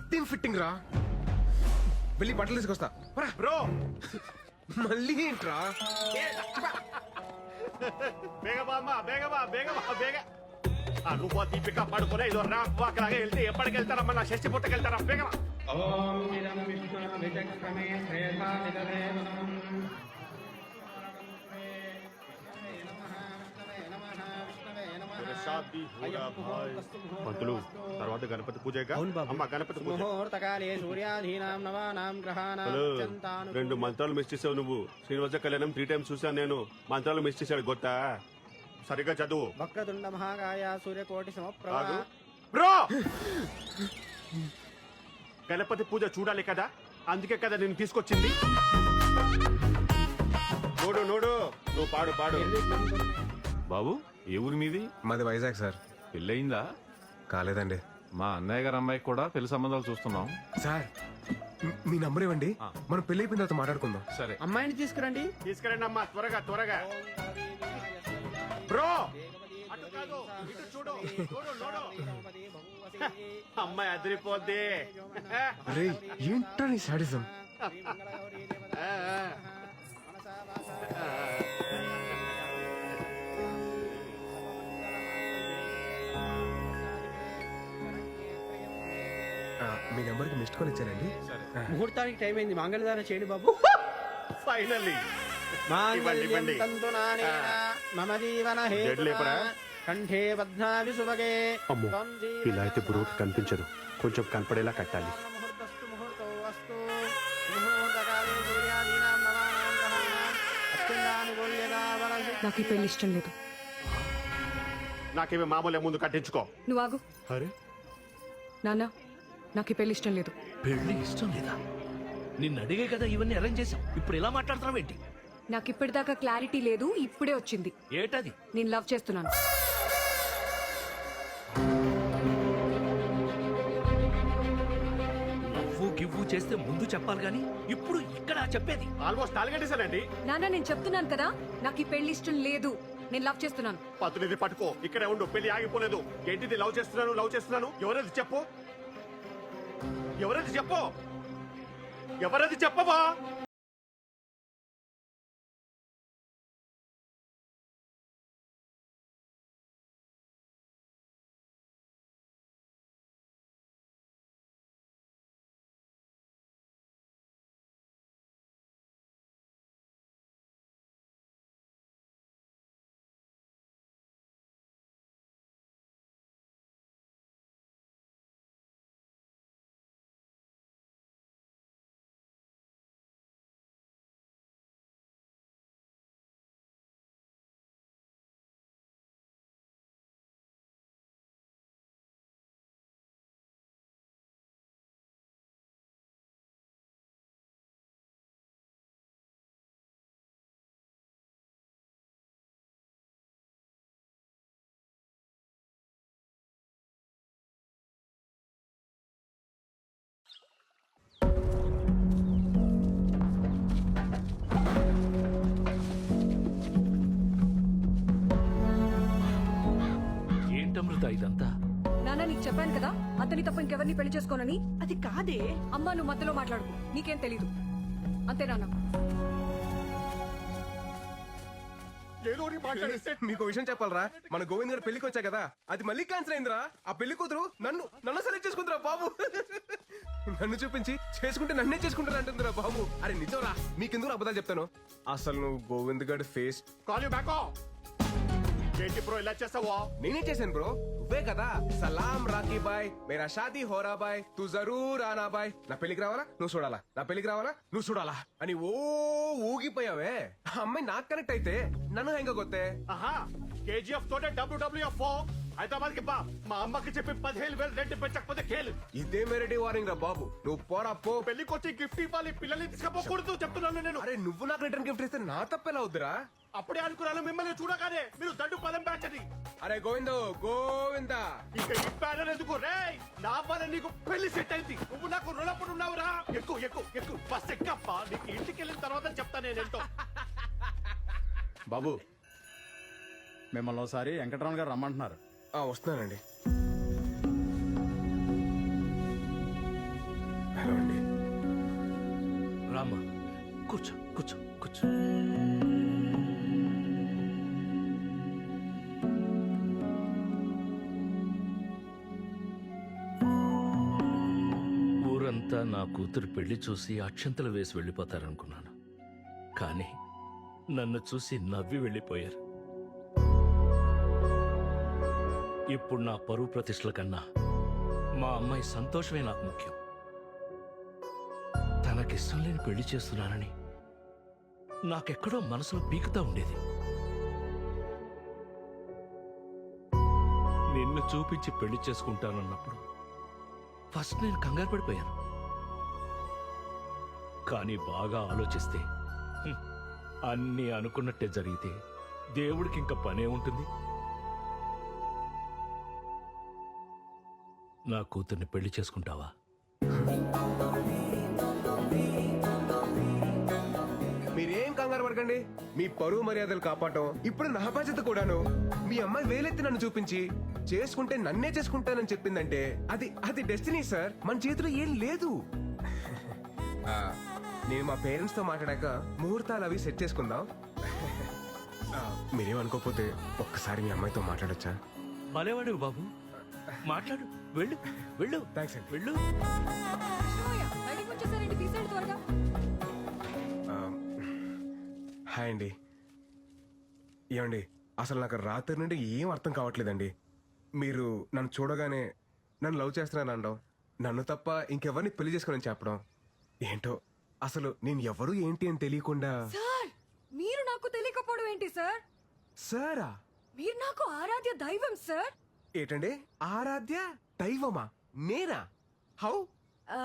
ఇదేం ఫిట్టింగ్ రా. వెళ్ళి బట్టలు తీసుకొస్తా బ్రో. మళ్ళీ ఏంట్రా? బేగ నువ్వు దీపిక పడుకునే ఇదో రాలాగే వెళ్తే ఎప్పటికి వెళ్తారమ్మా? నా షష్టి పుట్టకెళ్తారా? బేగమా. పంతులు తర్వాత గణపతి పూజ. అమ్మ గణపతి పూజ. రెండు మంత్రాలు మిస్ చేసావు నువ్వు. శ్రీనివాస కళ్యాణం 3 times చూసాను నేను. మంత్రాలు మిస్ చేశాడు గొత్తా. సరిగ్గా చదువు. వక్రతుండ మహాకాయ సూర్యకోటి సమప్రభ. బ్రో గణపతి పూజ చూడాలి కదా, అందుకే కదా నేను తీసుకొచ్చింది. నోడు నోడు నువ్వు పాడు పాడు. బాబు ఏ ఊరి మీది? మాది వైజాగ్ సార్. పెళ్ళయిందా? కాలేదండి. మా అన్నయ్య గారు అమ్మాయికి కూడా పెళ్లి సంబంధాలు చూస్తున్నాం. సార్ మీ నంబర్ ఇవ్వండి, మనం పెళ్లి అయిపోయిన తర్వాత మాట్లాడుకుందాం. సరే అమ్మాయిని తీసుకురండి. తీసుకురండి అమ్మా, త్వరగా త్వరగా. బ్రో అటు కాదు ఇటు చూడు. చూడు నోడు. అమ్మాయి అదిరిపోద్ది. అరే ఏంట్రా నీ సాడిజం? మీ నెంబర్కి మిస్డ్ కాల్ ఇచ్చానండి. ముహూర్తానికి టైం అయింది, మంగళదానం చేయండి బాబు. ఫైనల్లీ మమ జీవన కంఠే పద్మావి సుభగే. అమ్మో ఇలా అయితే బ్రోకి కనిపించదు, కొంచెం కనపడేలా కట్టాలి. నాకు ఈ పెళ్లి ఇష్టం లేదు. నాకేమి మామూలే, ముందు కట్టించుకో. నువ్వు ఆగు. అరే నాన్న, నాకు ఈ పెళ్లి ఇష్టం లేదు. పెళ్లి ఇష్టం లేదా? నిన్ను అడిగే కదా ఇవన్నీ అరేంజ్ చేశాం. ఇప్పుడు ఇలా మాట్లాడుతున్నావు ఏంటి? నాకు ఇప్పటిదాకా క్లారిటీ లేదు, ఇప్పుడే వచ్చింది. ఏటది? నేను లవ్ చేస్తున్నాను. లవ్వు గివ్వు చేస్తే ముందు చెప్పాలి గాని ఇప్పుడు ఇక్కడ చెప్పేది. ఆల్మోస్ట్ తాలిగట్టేశానండి. నాన్న నేను చెప్తున్నాను కదా, నాకు ఈ పెళ్లి ఇష్టం లేదు. నేను లవ్ చేస్తున్నాను. పతునిది పట్టుకో, ఇక్కడే ఉండు. పెళ్లి ఆగిపోలేదు. ఏంటిది లవ్ చేస్తున్నాను లవ్ చేస్తున్నాను? ఎవరది చెప్పు, ఎవరది చెప్పు, ఎవరది చెప్పవా? ఏంటమృత ఇదంతా? నాన్న నీకు చెప్పాను కదా, అతని తప్ప ఇంకెవరిని పెళ్లి చేసుకోనని. అది కాదే. అమ్మా నువ్వు మధ్యలో మాట్లాడుకో, నీకేం తెలీదు. అంతే నాన్న. మీకు విషయం చెప్పాలరా, మన గోవింద్ గారు పెళ్లికి వచ్చా కదా, అది మళ్ళీ క్యాన్సిల్ అయిందిరా. ఆ పెళ్లి కూతురు నన్ను సెలెక్ట్ చేసుకుందిరా బాబు. నన్ను చూపించి చేసుకుంటే నన్నే చేసుకుంటారు అంటుందిరా బాబు. అరే నిజంరా, మీకెందుకు అబద్ధాలు చెప్తాను. అసలు నువ్వు గోవింద్ గారి ఫేస్. Call you back. ఏంటి బ్రో ఇలా చేస్తావా? నేనే చేశాను బ్రో, నువ్వే కదా. సలాం రాకీ బాయ్, మేరా షాదీ హోరా బాయ్, తూ జరూర్ ఆనా బాయ్. నా పెళ్లికి రావాలా నువ్వు చూడాలా, నా పెళ్లికి రావాలా నువ్వు చూడాలా అని ఊగిపోయావే. ఆ అమ్మాయి నాకు కనెక్ట్ అయితే నన్ను హెంగ కొత్తే. ఆహా కేజీఎఫ్ తోటే WWF హైదరాబాద్ కి బా. మా అమ్మకి చెప్పి 15,000 రెంట్ పెంచకపోతే కేలు. ఇదే మెరటి వార్నింగ్ రా బాబు. నువ్వు పోరా పో. పెళ్లికి వచ్చి గిఫ్ట్ ఇవ్వాలి, పిల్లల్ని తీసుకపోకూడదు చెప్తున్నాను నేను. అరే నువ్వు నాకు రిటర్న్ గిఫ్ట్ ఇస్తే నా తప్పెలా అవుద్దురా? అప్పుడే అనుకున్నాను మిమ్మల్ని చూడగానే మీరు దండు పదం బ్యాచ్ అని. అరే గోవిందా ఇక ఈ బ్యానర్ ఎందుకు రే? నా వల్ల నీకు పెళ్లి సెట్ అయింది. నువ్వు నాకు రుణపడి ఉన్నావురా. ఎక్కువ బస్ ఎక్కప్ప. నీకు ఇంటికి వెళ్ళిన తర్వాత చెప్తా నేనేంటో. బాబు మిమ్మల్ని ఒకసారి వెంకటరమణ గారు రమ్మంటున్నారు. వస్తున్నానండి. హలో అండి. రామ్మా కూర్చో కూర్చో కూర్చో. ఊరంతా నా కూతురు పెళ్లి చూసి అక్షంతలు వేసి వెళ్ళిపోతారనుకున్నాను, కానీ నన్ను చూసి నవ్వి వెళ్ళిపోయారు. ఇప్పుడు నా పరువు ప్రతిష్టల కన్నా మా అమ్మాయి సంతోషమే నాకు ముఖ్యం. తనకిష్టం లేని పెళ్లి చేస్తున్నానని నాకెక్కడో మనసులో పీకుతా ఉండేది. నిన్ను చూపించి పెళ్లి చేసుకుంటానన్నప్పుడు ఫస్ట్ నేను కంగారు పడిపోయాను. కానీ బాగా ఆలోచిస్తే అన్నీ అనుకున్నట్టే జరిగితే దేవుడికి ఇంకా పనే ఉంటుంది. నా కూతుర్ని పెళ్లి చేసుకుంటావా? మీరేం కంగారు పడకండి. మీ పరువు మర్యాదలు కాపాడటం ఇప్పుడు నా బాధ్యత కూడాను. మీ అమ్మాయి వేలెత్తి నన్ను చూపించి చేసుకుంటే నన్నే చేసుకుంటానని చెప్పిందంటే అది డెస్టినీ సార్. మన చేతిలో ఏం లేదు. ఆ, నేను మా పేరెంట్స్ తో మాట్లాడాక ముహూర్తాలు అవి సెట్ చేసుకుందాం. ఆ, మీరేమనుకోకపోతే ఒక్కసారి మీ అమ్మాయితో మాట్లాడొచ్చా? భలేవాడు బాబు, మాట్లాడు. వెళ్ళు వెళ్ళు. థ్యాంక్స్ అండి. వెళ్ళు. బయటికి వచ్చేసారండి, తీసేయండి త్వరగా. హాయ్ అండి. ఏమండి, అసలు నాకు రాత్రి నుండి ఏం అర్థం కావట్లేదండి. మీరు నన్ను చూడగానే నన్ను లవ్ చేస్తున్నాను అనడం, నన్ను తప్ప ఇంకెవరిని పెళ్లి చేసుకోనని చెప్పడం, ఏంటో అసలు నేను ఎవరు ఏంటి అని తెలియకుండా. సార్, మీరు నాకు తెలియకపోవడం ఏంటి సార్? సారా? మీరు నాకు ఆరాధ్య దైవం సార్. ఏంటండి ఆరాధ్య దైవమా? నేనా? హౌ? ఆ,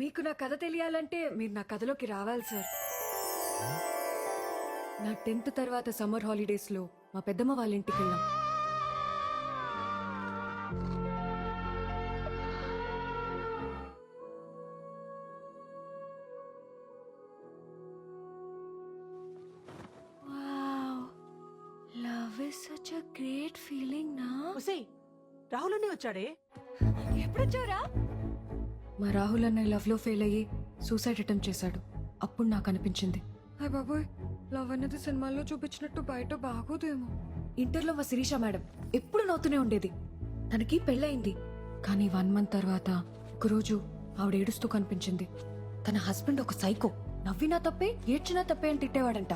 మీకు నా కథ తెలియాలంటే మీరు నా కథలోకి రావాలి సార్. నా 10th తర్వాత సమ్మర్ హాలిడేస్ లో మా పెద్దమ్మ వాళ్ళ ఇంటికి వెళ్ళాం. Love is such a great feeling నా. ఒసేయ్, రాహుల్ అనే వచ్చాడే. ఎప్పుడొచ్చారా? మా రాహుల్ అన్న లవ్ లో ఫెయిల్ అయ్యి సూసైడ్ అటెంప్ట్ చేశాడు. అప్పుడు నాకు అనిపించింది, హాయ్ బాబోయ్, లవ్ అన్నది సినిమాల్లో చూపించినట్టు బయట బాగోదేమో. ఇంటర్లో మా శిరీష మేడం ఎప్పుడు నవ్వుతూనే ఉండేది. తనకి పెళ్ళయింది, కానీ 1 month తర్వాత ఒకరోజు ఆవిడ ఏడుస్తూ కనిపించింది. తన హస్బెండ్ ఒక సైకో, నవ్వినా తప్పే ఏడ్చినా తప్పే అని తిట్టేవాడంట.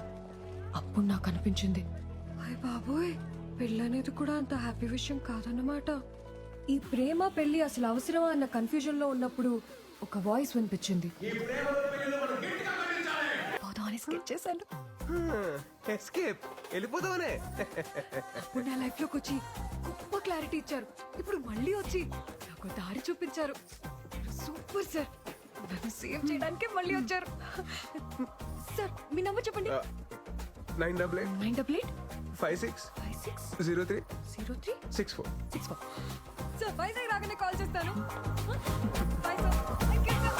అప్పుడు నాకు అనిపించింది, హాయ్ బాబోయ్, పెళ్ళనేది కూడా అంత హ్యాపీ విషయం కాదన్నమాట. ఈ ప్రేమ పెళ్లి అసలు అవసరమా అన్న కన్ఫ్యూజన్ లో ఉన్నప్పుడు ఒక వాయిస్ వినిపించింది. పోదామని స్కెచ్ చేశాను. ఎస్కేప్ వెళ్ళిపోతామనే. అప్పుడు నా లైఫ్ లోకి వచ్చి గొప్ప క్లారిటీ ఇచ్చారు. ఇప్పుడు మళ్ళీ వచ్చి నాకు దారి చూపించారు. సూపర్ సార్, నన్ను సేవ్ చేయడానికి మళ్ళీ వచ్చారు. సార్, మీ నంబర్ చెప్పండి. 988 988 56 56 03 03 64. 64. సార్, వైజాగ్ రాగానే కాల్ చేస్తాను. Bye sir. Thank you sir.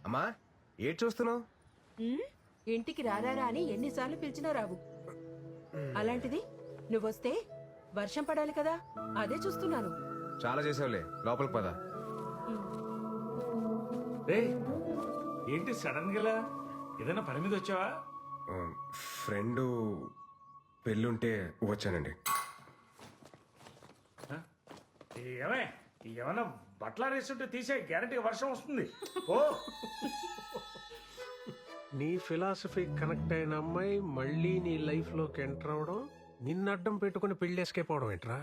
అమ్మా, ఏడ్ చూస్తున్నావు? ఇంటికి రారా అని ఎన్నిసార్లు పిలిచినా రావు. అలాంటిది నువ్వొస్తే వర్షం పడాలి కదా, అదే చూస్తున్నాను. చాలా చేసావులే, లోపలికి పద. ఏంటి సడన్ గా ఏదైనా పని మీద వచ్చావా? ఫ్రెండ్ పెళ్ళుంటే వచ్చానండి. ఏమన్నా బట్టలు వేస్తుంటే తీసే గ్యారంటీ వర్షం వస్తుంది. ఓ నీ ఫిలాసఫీ కనెక్ట్ అయిన అమ్మాయి మళ్ళీ నీ లైఫ్ లోకి ఎంటర్ అవడం, నిన్ను అడ్డం పెట్టుకుని పెళ్లి ఎస్కేప్ అవడం ఏంట్రా?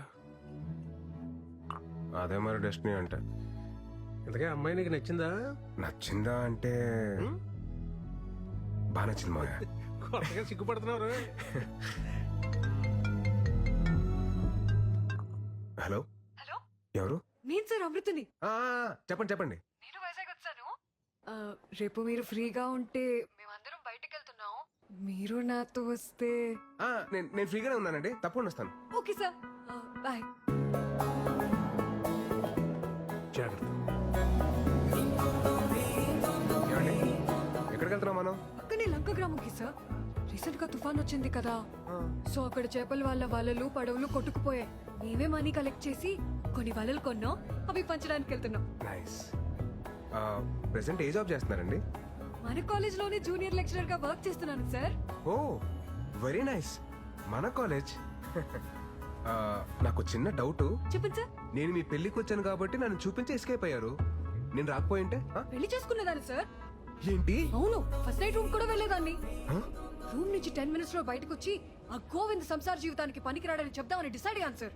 అదే మరి డెస్టినీ అంటే. ఇంతకే అమ్మాయి నీకు నచ్చిందా? నచ్చిందా అంటే బాగా నచ్చింది మాయా. కొత్తగా సిగ్గుపడుతున్నారు. హలో హలో, ఎవరు? నేను సార్ అమృతని. చెప్పండి చెప్పండి. నేను వైజాగ్ వచ్చాను. రేపు మీరు ఫ్రీగా ఉంటే మేమందరం బయటకు వెళ్తున్నాం. మీరు నాతో వస్తే. నేను ఫ్రీగానే ఉన్నానండి, తప్పకుండా వస్తాను. Okay sir, bye. జాగ్రత్త. ఏమండి ఎక్కడికి వెళ్తున్నాం మనం? అక్కనే లంక గ్రామంకి సార్. రీసెంట్ గా తుఫాన్ వచ్చింది కదా, సో అక్కడ చేపల వాళ్ళ వలలు పడవలు కొట్టుకుపోయాయి. మేమే మనీ కలెక్ట్ చేసి కొన్ని వలలు కొన్నాం, అవి పంచడానికి వెళ్తున్నాం. నైస్. ప్రెసెంట్ ఏ జాబ్ చేస్తున్నారండి? మన కాలేజ్ లోనే జూనియర్ లెక్చరర్ గా వర్క్ చేస్తున్నాను సార్. ఓ వెరీ నైస్. మన కాలేజ్. నాకు చిన్న డౌట్. చెప్పండి సార్. నేను మీ పెళ్లికి వచ్చాను కాబట్టి నన్ను చూపించి ఎస్కేప్ అయ్యారు. నేను రాకపోయింటే పెళ్లి చేసుకునేదాన్ని సార్. ఏంటి? అవును, ఫస్ట్ నైట్ రూమ్ కూడా వెళ్ళేదాన్ని. ఆ? రూమ్ నుంచి 10 minutes లో బయటకు వచ్చి ఆ గోవింద్ సంసార జీవితానికి పనికిరాడని చెప్దామని డిసైడ్ అయ్యాను సార్.